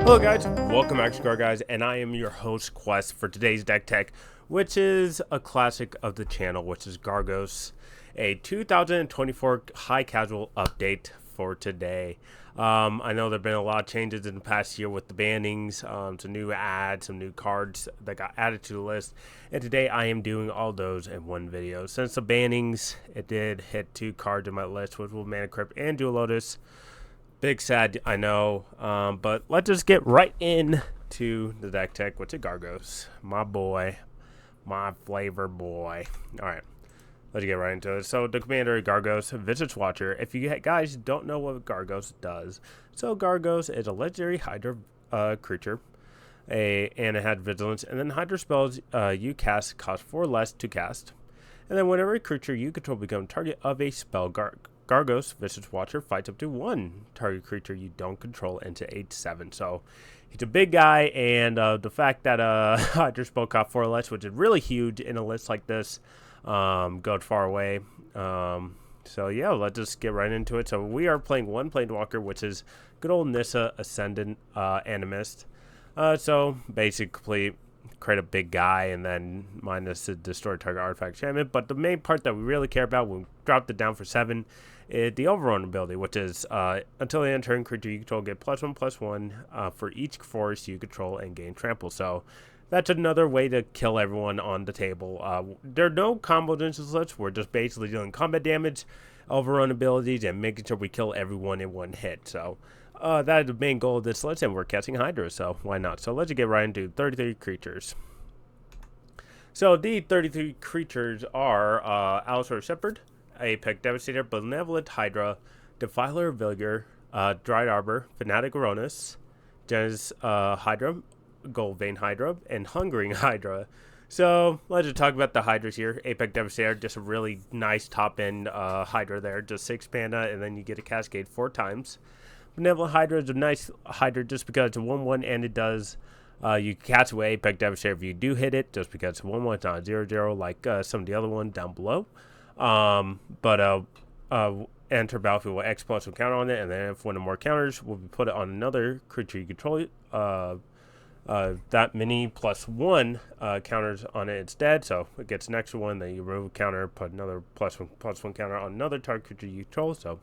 Hello guys, welcome back to Gargos, and I am your host Quest for today's deck tech, which is a classic of the channel, which is Gargos, a 2024 high casual update for today. I know there have been a lot of changes in the past year with the bannings, some new ads, some new cards that got added to the list, and today I am doing all those in one video. Since the bannings, it did hit 2 cards in my list, which will Mana Crypt and Dual Lotus. Big sad, I know, but let's just get right into the deck tech, which is Gargos. My boy, my flavor boy. Alright, let's get right into it. So the commander Gargos, Visage Watcher. If you guys don't know what Gargos does, so Gargos is a legendary Hydra creature, and it had Vigilance, and then Hydra spells you cast cost 4 less to cast. And then whenever a creature you control becomes target of a spell, Gargos, Visage Watcher, fights up to 1 target creature you don't control into 8/7. So he's a big guy, and the fact that Hydra spell cost 4 less, which is really huge in a list like this, goes far away. So yeah, let's just get right into it. So we are playing one Planeswalker, which is good old Nissa Ascendant Animist. So basically create a big guy and then minus the destroy target artifact enchantment. But the main part that we really care about when we dropped it down for 7 is the overrun ability, which is until the end of turn, creature you control get +1/+1 for each forest you control and gain trample. So that's another way to kill everyone on the table. There are no combos in this list. We're just basically doing combat damage, overrun abilities, and making sure we kill everyone in one hit. So that is the main goal of this list, and we're casting Hydra, so why not? So let's get right into 33 creatures. So the 33 creatures are Allosaur Shepherd, Apex Devastator, Benevolent Hydra, Defiler Villager, Dried Arbor, Fanatic Aronis, Genesis Hydra, Goldvein Hydra, and Hungering Hydra. So let's just talk about the Hydras here. Apex Devastator, just a really nice top-end Hydra there, just 6 mana, and then you get a Cascade 4 times. Benevolent Hydra is a nice Hydra just because it's a 1/1 and it does, you cast away Apex Devastator if you do hit it, just because it's a 1/1, it's not a 0/0 like some of the other ones down below. Enter battlefield with X plus 1 counter on it, and then if one or more counters will be put it on another creature you control. That many +1 counters on it instead, so it gets an extra one. Then you remove a counter, put another +1/+1 counter on another target creature you control. So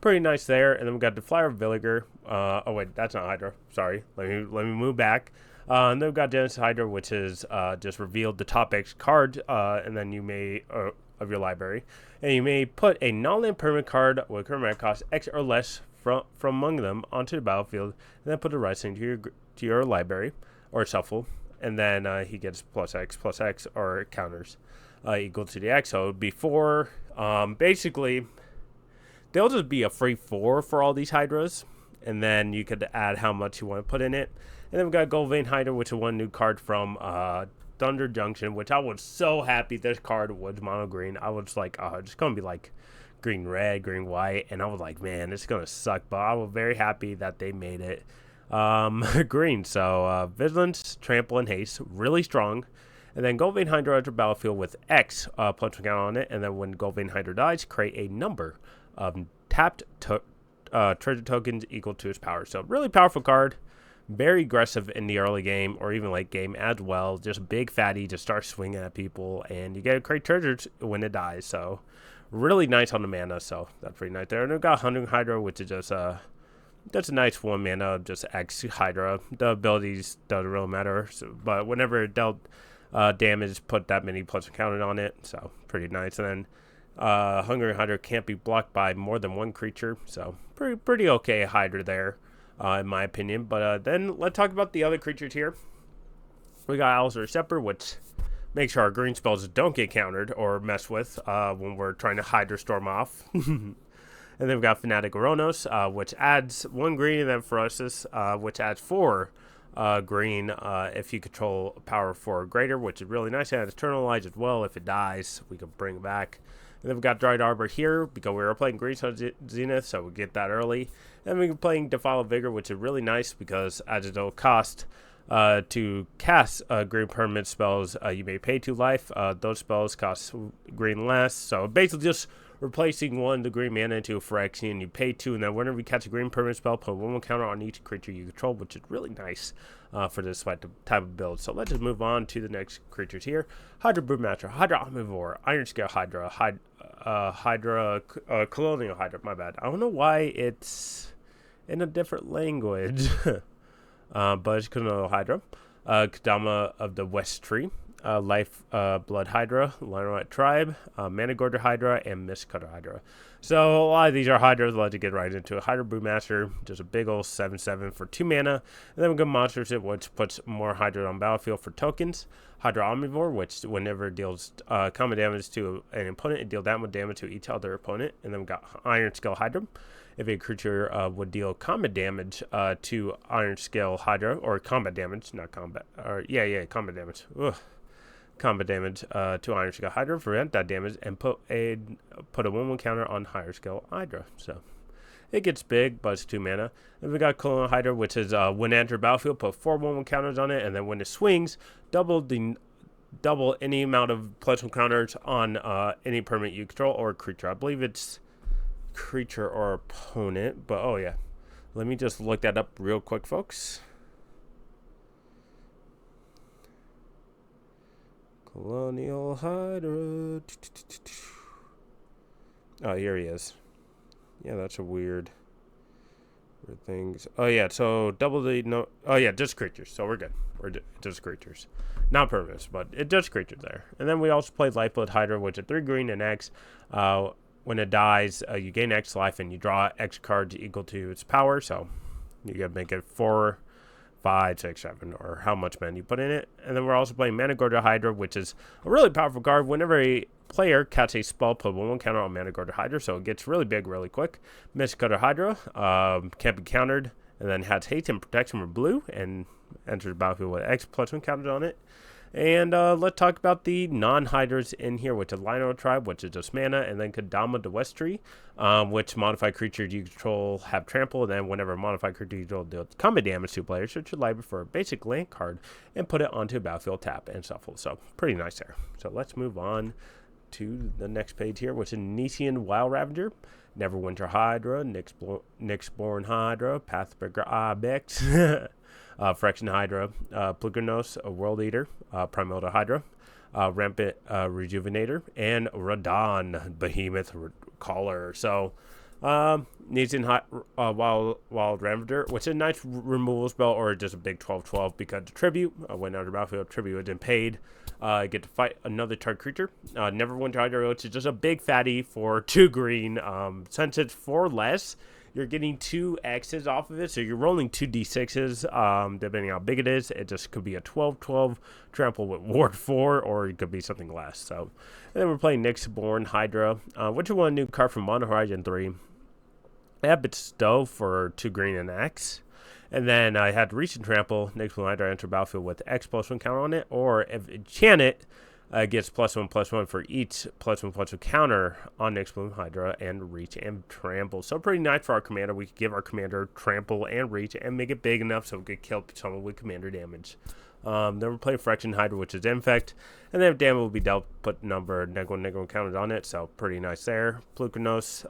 pretty nice there. And then we got the Flyer Villager. Oh wait, that's not Hydra. Sorry. Let me move back. And then we've got Genesis Hydra, which is just revealed the top X card, and then you may of your library, and you may put a non-land permanent card with current cost X or less from among them onto the battlefield, and then put the right thing to your library or shuffle, and then he gets +X or counters equal to the X. So before, basically, they'll just be a free 4 for all these Hydras, and then you could add how much you want to put in it. And then we've got Goldvein Hydra, which is one new card from Thunder Junction, which I was so happy this card was mono green. I was like, oh, it's going to be like green red, green white, and I was like, man, it's going to suck, but I was very happy that they made it green. So Vigilance, Trample, and Haste, really strong. And then Goldvein Hydra enters battlefield with X +1 count on it, and then when Goldvein Hydra dies, create a number of tapped treasure tokens equal to its power. So really powerful card, very aggressive in the early game or even late game as well. Just big fatty, just start swinging at people, and you get a great treasure when it dies. So really nice on the mana, so that's pretty nice there. And we've got Hungering Hydra, which is just a nice 1 mana, just X Hydra. The abilities doesn't really matter, so, but whenever it dealt damage, put that many +1 counted on it, so pretty nice. And then Hungry Hydra can't be blocked by more than 1 creature, so pretty okay Hydra there, in my opinion. But then let's talk about the other creatures here. We got Allosaur Shepherd, which makes sure our green spells don't get countered or messed with when we're trying to Hydra Storm off. And then we've got Fanatic Aronos, which adds 1 green, and then Ferocious, which adds 4 green if you control power 4 or greater, which is really nice. It adds Eternalize as well. If it dies, we can bring it back. And then we've got Dried Arbor here because we were playing Green Sun Zenith, so we get that early. And we're playing Defile Vigor, which is really nice because as a low cost To cast green permanent spells, you may pay 2 life. Those spells cost green less. So basically just replacing 1 of the green mana into a Phyrexian. You pay 2, and then whenever you catch a green permanent spell, put 1 counter on each creature you control, which is really nice for this type of build. So let's just move on to the next creatures here. Hydra Brewmaster, Hydra Omnivore, Iron Scale Hydra, Colonial Hydra, my bad. I don't know why it's in a different language. But it's Colonial Hydra, Kadama of the West Tree, Life Blood Hydra, Linerite Tribe, Managorger Hydra, and Mistcutter Hydra. So a lot of these are Hydras. Let's get right into it. Hydra Brewmaster, just a big old 7/7 for 2 mana. And then we got Monsters, which puts more Hydra on battlefield for tokens. Hydra Omnivore, which whenever it deals common damage to an opponent, it deals that much damage to each other opponent. And then we got Iron Scale Hydra. If a creature would deal combat damage to Iron Scale Hydra, or combat damage, not combat, or combat damage. Ugh. Combat damage to Iron Scale Hydra, prevent that damage, and put a 1/1 counter on Higher Scale Hydra. So it gets big, but it's 2 mana. And we got Colonial Hydra, which is when it enters battlefield, put 4 1/1 counters on it, and then when it swings, double any amount of +1 counters on any permanent you control or creature. I believe it's creature or opponent, but oh yeah, let me just look that up real quick, folks. Colonial Hydra. Oh, here he is. Yeah, that's a weird things. Oh yeah, so double the no. Oh yeah, just creatures. So we're good. We're just creatures, not permanents, but it just creatures there. And then we also played Lifeblood Hydra, which is 3 green and X. When it dies, you gain X life and you draw X cards equal to its power. So you gotta make it 4, 5, 6, 7, or how much mana you put in it. And then we're also playing Managorger Hydra, which is a really powerful card. Whenever a player casts a spell, put 1/1 counter on Managorger Hydra, so it gets really big really quick. Mistcutter Hydra can't be countered, and then has haste and protection for blue, and enters the battlefield with X +1 counters on it. And let's talk about the non-hydras in here, which is Lino Tribe, which is just mana, and then Kadama the West Tree, which modified creatures you control have trample, and then whenever a modified creature you control deals combat damage to players, search your library for a basic land card and put it onto a battlefield, tap, and shuffle. So pretty nice there. So let's move on to the next page here, which is Nisian Wild Ravager, Neverwinter Hydra, Nyxborn Hydra, Pathbreaker Ibex, Phyrexian Hydra, Plukernos, a World Eater, Primordial Hydra, Rampant Rejuvenator, and Radon, Behemoth Caller. So, Nisian Wild Ravager, which is a nice removal spell, or just a big 12/12 because the tribute, when under battlefield, tribute has been paid. Get to fight another target creature. Neverwinter Hydra, which is just a big fatty for 2 green. Since it's 4 less, you're getting 2 X's off of it, so you're rolling 2 D6s, depending on how big it is. It just could be a 12/12 trample with Ward 4, or it could be something less. So, and then we're playing Nyxborn Hydra, which is one new card from Mono Horizon 3. I have Bestow for 2 green and X. And then I had Recent Trample, Nyxborn Hydra enter battlefield with X +1 counter on it, or if Enchantment gets +1/+1 for each +1/+1 counter on Nyxborn Hydra and Reach and Trample. So pretty nice for our commander. We could give our commander Trample and Reach and make it big enough so we could kill someone with commander damage. Then we're playing Phyrexian Hydra, which is Infect, and then damage will be dealt, put number Negro counters on it, so pretty nice there. Plukernos,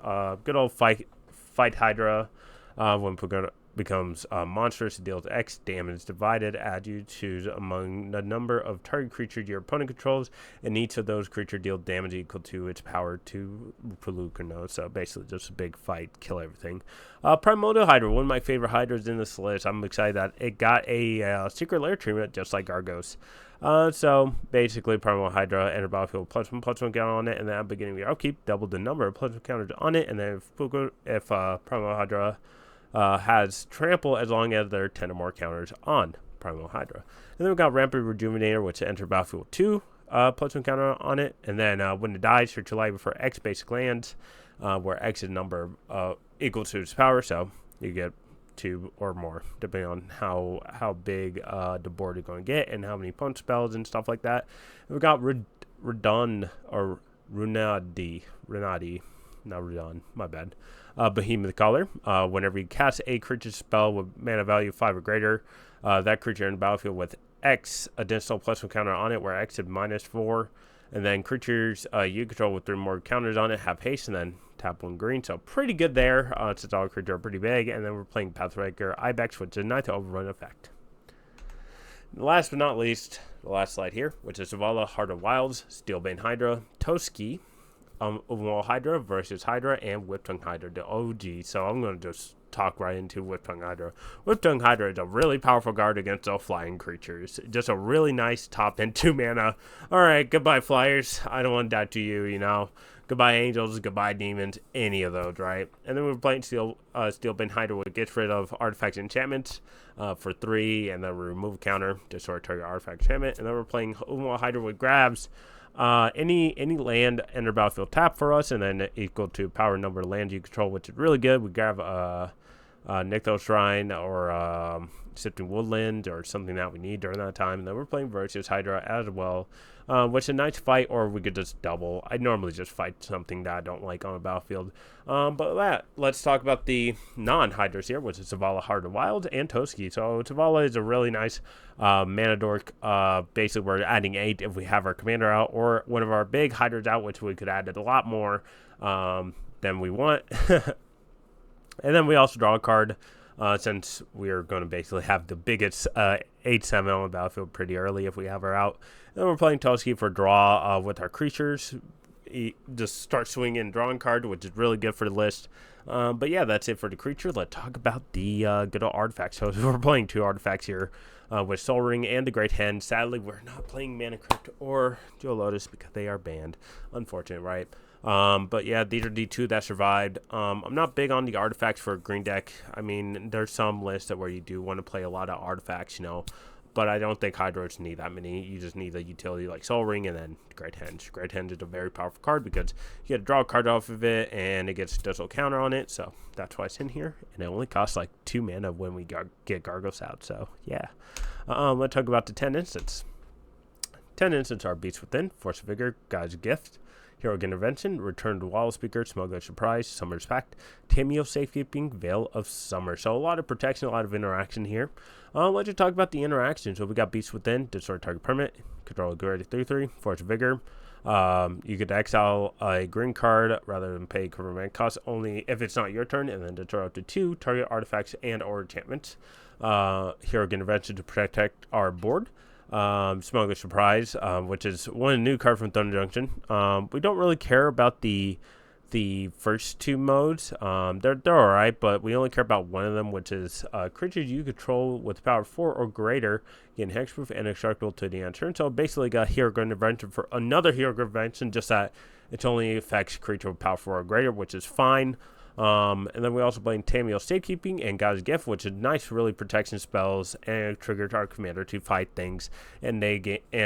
good old fight Hydra. When Plukernos becomes monstrous, it deals X damage divided as you choose among the number of target creatures your opponent controls, and each of those creatures deal damage equal to its power to Plukernos. So basically just a big fight, kill everything. Primordial Hydra, one of my favorite Hydras in this list. I'm excited that it got a secret lair treatment just like Gargos. So basically Primordial Hydra enter battlefield +1/+1 counter on it, and then at the beginning of your upkeep double the number of +1 counters on it, and then if Primordial Hydra has trample as long as there are 10 or more counters on Primordial Hydra. And then we've got Rampant Rejuvenator, which enter battlefield 2, +1 counter on it. And then when it dies, search your library for X basic lands, where X is number equal to its power, so you get 2 or more, depending on how big the board is going to get and how many punch spells and stuff like that. And we've got Radon, or Runadi. not Radon, my bad. Behemoth Collar. Whenever you cast a creature spell with mana value 5 or greater, that creature in the battlefield with X additional +1 counter on it, where X is -4. And then creatures you control with 3 more counters on it have haste, and then tap 1 green. So pretty good there, since all creatures are pretty big. And then we're playing Pathbreaker Ibex, which is a nice overrun effect. Last but not least, the last slide here, which is Zavala, Heart of Wilds, Steelbane Hydra, Toski, non-hydra versus Hydra, and Whiptongue Hydra, the OG. So I'm going to just talk right into Whiptongue Hydra. Whiptongue Hydra is a really powerful guard against all flying creatures. Just a really nice top end 2 mana. Alright, goodbye flyers. I don't want to die to you, you know. Goodbye angels, goodbye demons, any of those, right? And then we're playing Steelbane Hydra, which gets rid of artifacts and enchantments for 3, and then we remove a counter, destroy target artifact enchantment. And then we're playing Hydra with grabs. Any land enter battlefield tap for us, and then equal to power number of lands you control, which is really good. We grab Nykthos Shrine or Sifting Woodland or something that we need during that time. And then we're playing versus Hydra as well, which is a nice fight, or we could just double. I normally just fight something that I don't like on a battlefield. But let's talk about the non-Hydras here, which is Zavala, Heart of Wild, and Toski. So Zavala is a really nice mana dork. Basically, we're adding 8 if we have our commander out, or one of our big Hydras out, which we could add a lot more than we want. And then we also draw a card, since we're going to basically have the biggest 8/7 on the battlefield pretty early if we have her out. And then we're playing Toski for draw with our creatures. Just start swinging and drawing card, which is really good for the list. But yeah, that's it for the creature. Let's talk about the good old artifacts. So we're playing 2 artifacts here with Soul Ring and the Great Hen. Sadly, we're not playing Mana Crypt or Jewel Lotus because they are banned. Unfortunate, right? But yeah, these are the 2 that survived. I'm not big on the artifacts for a green deck. I mean, there's some lists where you do want to play a lot of artifacts, you know, but I don't think Hydras need that many. You just need a utility like Soul Ring and then Great Henge. Great Henge is a very powerful card because you get to draw a card off of it and it gets a digital counter on it, so that's why it's in here. And it only costs like 2 mana when we get Gargos out, so yeah. Let's talk about the 10 instants. 10 instants are Beats Within, Force of Vigor, God's Gift, Heroic Intervention, Return to Wall Speaker, Smuggler's Surprise, Summer's Pact, Tameo Safekeeping, Veil of Summer. So a lot of protection, a lot of interaction here. Let's just talk about the interaction. So we got Beast Within, destroy target permanent, control a greater 3/3, Force of Vigor. You could exile a green card rather than pay command cost only if it's not your turn, and then destroy up to 2 target artifacts and or enchantments. Heroic Intervention to protect our board. Smuggler's Surprise, which is one new card from Thunder Junction. We don't really care about the first 2 modes. They're alright, but we only care about one of them, which is creatures you control with power 4 or greater gain hexproof and indestructible to the end turn. So basically got Heroic Intervention for another Heroic Intervention, just that it only affects creature with power 4 or greater, which is fine. And then we also play Tameo Safekeeping and God's Gift, which is nice, really protection spells, and triggers our commander to fight things, and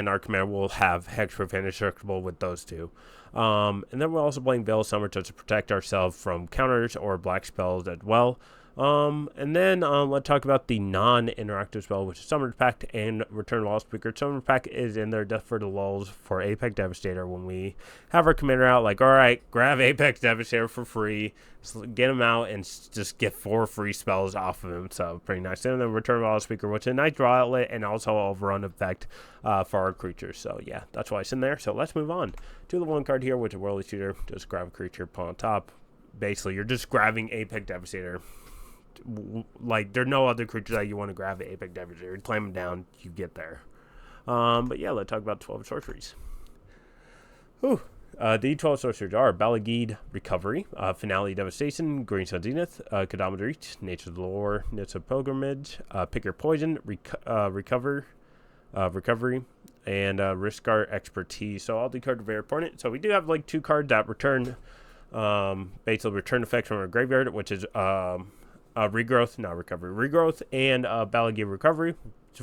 our commander will have hexproof and indestructible with those 2. And then we're also playing Veil of Summer to protect ourselves from counters or black spells as well. And then let's talk about the non-interactive spell, which is Summer's Pact and Return to Wall Speaker. Summer's Pact is in there just for the lulls for Apex Devastator. When we have our commander out, like, alright, grab Apex Devastator for free, get him out, and just get 4 free spells off of him. So pretty nice. And then Return to Wall Speaker, which is a nice draw outlet and also an overrun effect for our creatures. So yeah, that's why it's in there. So let's move on to the 1 card here, which is Worldly Shooter. Just grab a creature, put on top. Basically, you're just grabbing Apex Devastator. Like, there are no other creatures that you want to grab at Apex Devastator. You climb them down, you get there. But yeah, let's talk about 12 sorceries. The 12 sorceries are Balagid, Recovery, Finale, Devastation, Green Sun Zenith, Kadama Reach, Nature's Lore, Nitsa Pilgrimage, Pick Your Poison, Recovery, and Riskar Expertise. So all the cards are very important. So we do have like 2 cards that return, basically return effects from our graveyard, which is Regrowth, not Recovery, Regrowth, and Balagid Recovery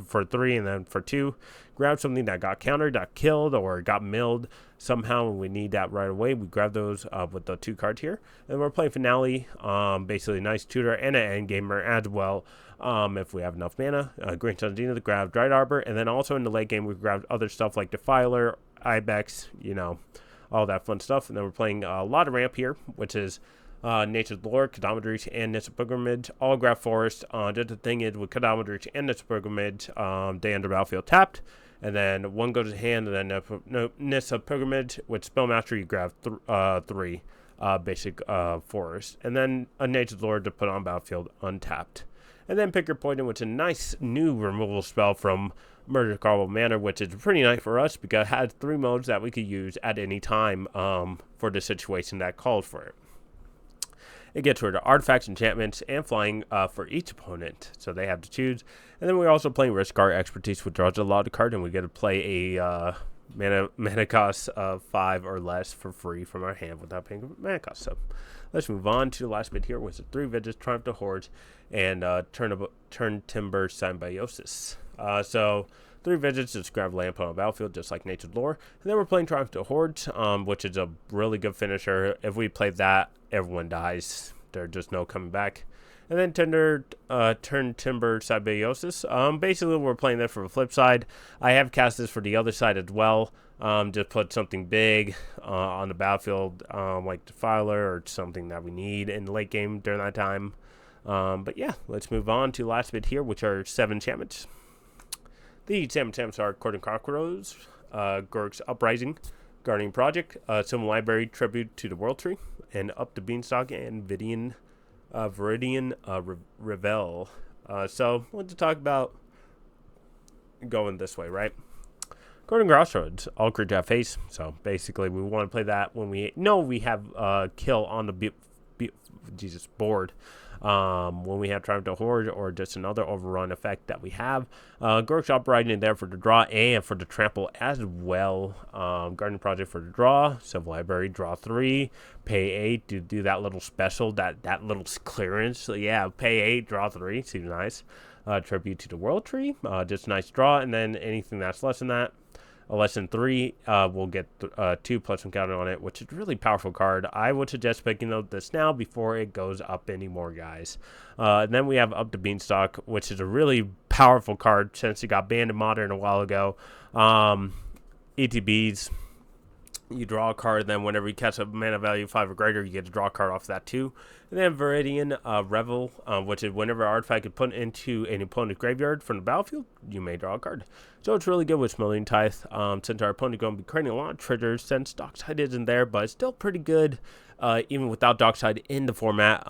for 3, and then for 2, grab something that got countered, got killed, or got milled somehow, and we need that right away. We grab those with the 2 cards here, and we're playing Finale, basically a nice tutor and an endgamer as well. If we have enough mana, Green Sun Zenith, grab Dried Arbor, and then also in the late game we grabbed other stuff like Defiler, Ibex, you know, all that fun stuff. And then we're playing a lot of ramp here, which is Nature's Lore, Kadama Reach, and Nissa Pilgrimage, all grab forest. Just the thing is, with Kadama Reach and Nissa Pilgrimage, they enter battlefield tapped, and then one goes to hand, and then Nissa Pilgrimage, with Spellmaster, you grab 3 basic forest, and then a Nature's Lore to put on battlefield untapped. And then pick your poison, which is a nice new removal spell from Murder Carnival Manor, which is pretty nice for us because it has 3 modes that we could use at any time for the situation that calls for it. It gets rid of artifacts, enchantments, and flying for each opponent, so they have to choose. And then we're also playing Risk Guard Expertise, which draws a lot of cards, and we get to play a mana cost of 5 or less for free from our hand without paying mana cost. So let's move on to the last bit here, which is 3 Vigils, Triumph to Hordes, and Turn Timber Symbiosis. So 3 Vigils, just grab land on the battlefield, just like Nature's Lore. And then we're playing Triumph to Hordes, which is a really good finisher. If we play that, everyone dies. There's just no coming back. And then Turn Timber Symbiosis. Basically, we're playing that for the flip side. I have cast this for the other side as well. Just put something big on the battlefield, like Defiler or something that we need in the late game during that time. But yeah, let's move on to the last bit here, which are 7 enchantments. The 7 enchantments are Court and Cockroach, Gorg's Uprising, Guardian Project, Symbol Library, Tribute to the World Tree, and Up the Beanstalk, and Viridian Revel. So, I want to talk about going this way, right? Golden Crossroads, all creatures have face. So, basically, we want to play that when we know we have kill on the board. When we have Triumph to Horde or just another overrun effect that we have. Gorg's Uprising there for the draw and for the trample as well. Guardian Project for the draw. Symbol Library, draw 3. Pay 8 to do that little special, that little clearance. So yeah, pay 8, draw 3. Seems nice. Tribute to the World Tree. Just a nice draw. And then anything that's less than that. Less than 3 will get 2 plus some counter on it, which is a really powerful card. I would suggest picking up this now before it goes up anymore, guys. And then we have Up the Beanstalk, which is a really powerful card since it got banned in Modern a while ago. ETBs, you draw a card, then whenever you catch a mana value 5 or greater, you get to draw a card off that too. And then Viridian Revel, which is whenever an artifact is put into an opponent's graveyard from the battlefield, you may draw a card. So it's really good with Smelling Tithe, since our opponent is going to be creating a lot of triggers, since Dockside isn't there, but it's still pretty good, even without Dockside in the format.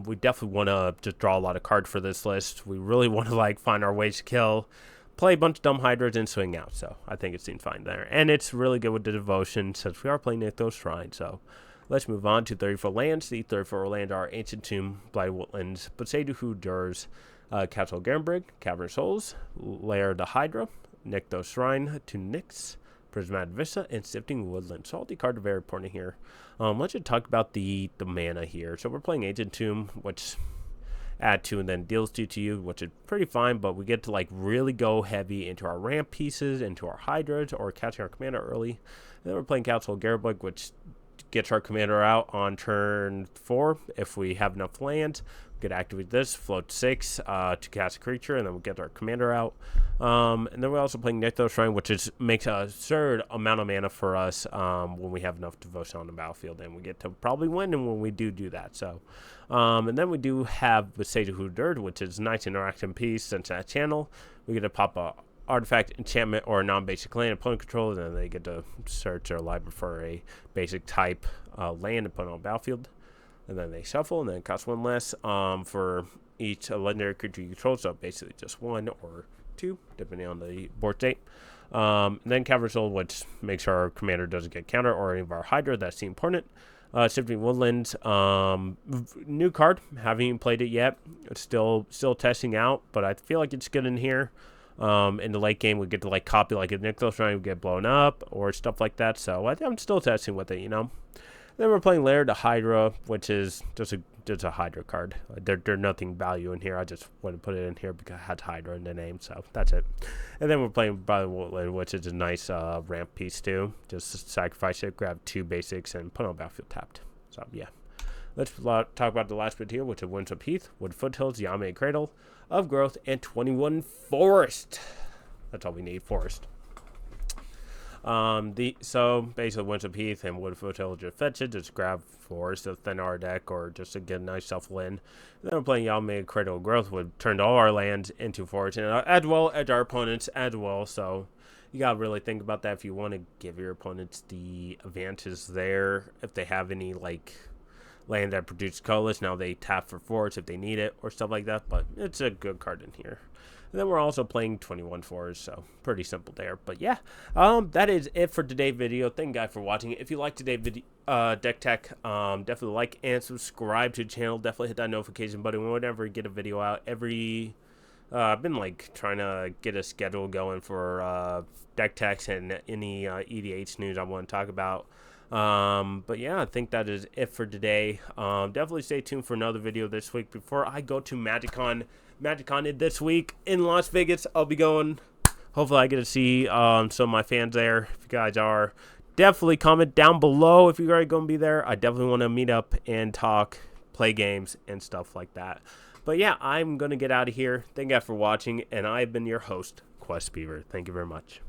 We definitely want to just draw a lot of cards for this list. We really want to find our ways to kill, play a bunch of dumb hydras, and swing out. So I think it seems fine there. And it's really good with the devotion, since we are playing Nithos Shrine. So let's move on to 34 lands. The 34 lands are Ancient Tomb, Blighted Woodlands, Poseidon Who Durs, Castle Garenbrig, Cavern Souls, Lair of the Hydra, Nithos Shrine, to Nyx, Prismatic Vista, and Sifting Woodland. So all the cards are very important here. Let's just talk about the mana here. So we're playing Ancient Tomb, which add 2 and then deals 2 to you, which is pretty fine, but we get to really go heavy into our ramp pieces, into our hydras, or catching our commander early. And then we're playing Castle Garenbrig, which gets our commander out on turn 4 if we have enough land. We could activate this, float 6 to cast a creature, and then we'll get our commander out. And then we're also playing Nithos Shrine, which makes a absurd amount of mana for us when we have enough devotion on the battlefield, and we get to probably win when we do that. So, and then we do have the Sage of Hudurd, which is a nice interaction piece. Since that channel, we get to pop a artifact, enchantment, or a non-basic land opponent control, and then they get to search their library for a basic type land and put it on battlefield. And then they shuffle, and then it costs 1 less for each legendary creature you control, so basically just 1 or 2, depending on the board state. Then Cavern Soul, which makes sure our commander doesn't get counter, or any of our Hydra, that's the important. Sifting Woodlands, new card, haven't even played it yet. It's still testing out, but I feel like it's good in here. In the late game, we get to copy a Nithos Shrine, we get blown up, or stuff like that, so I'm still testing with it, Then we're playing Lair to Hydra, which is just a Hydra card. There's nothing value in here. I just want to put it in here because it has Hydra in the name, so that's it. And then we're playing Blighted Woodland, which is a nice ramp piece too. Just sacrifice it, grab 2 basics, and put on battlefield tapped. So yeah. Let's talk about the last bit here, which is Windswept Heath, Wood Foothills, Yame Cradle of Growth, and 21 Forest. That's all we need, Forest. So basically Winds of Heath and Wood Foothill just fetch it, just grab Forest to thin our deck or just to get a nice shuffle in. Then we're playing Yawmega Critical Growth would turn all our lands into Forest, and as well as our opponents as well. So you gotta really think about that if you want to give your opponents the advantage there. If they have any like land that produces colorless, now they tap for Forest if they need it or stuff like that. But it's a good card in here. And then we're also playing 21 fours, so pretty simple there. But yeah, that is it for today's video. Thank you guys for watching. If you like today's video, deck tech, definitely like and subscribe to the channel. Definitely hit that notification button whenever we get a video out. I've been like trying to get a schedule going for deck techs and any EDH news I want to talk about. But yeah, I think that is it for today. Definitely stay tuned for another video this week before I go to MagicCon this week in Las Vegas. I'll be going. Hopefully I get to see some of my fans there. If you guys are, definitely comment down below if you're going to be there. I definitely want to meet up and talk, play games and stuff like that. But yeah, I'm going to get out of here. Thank you guys for watching, and I've been your host, Quest Beaver. Thank you very much.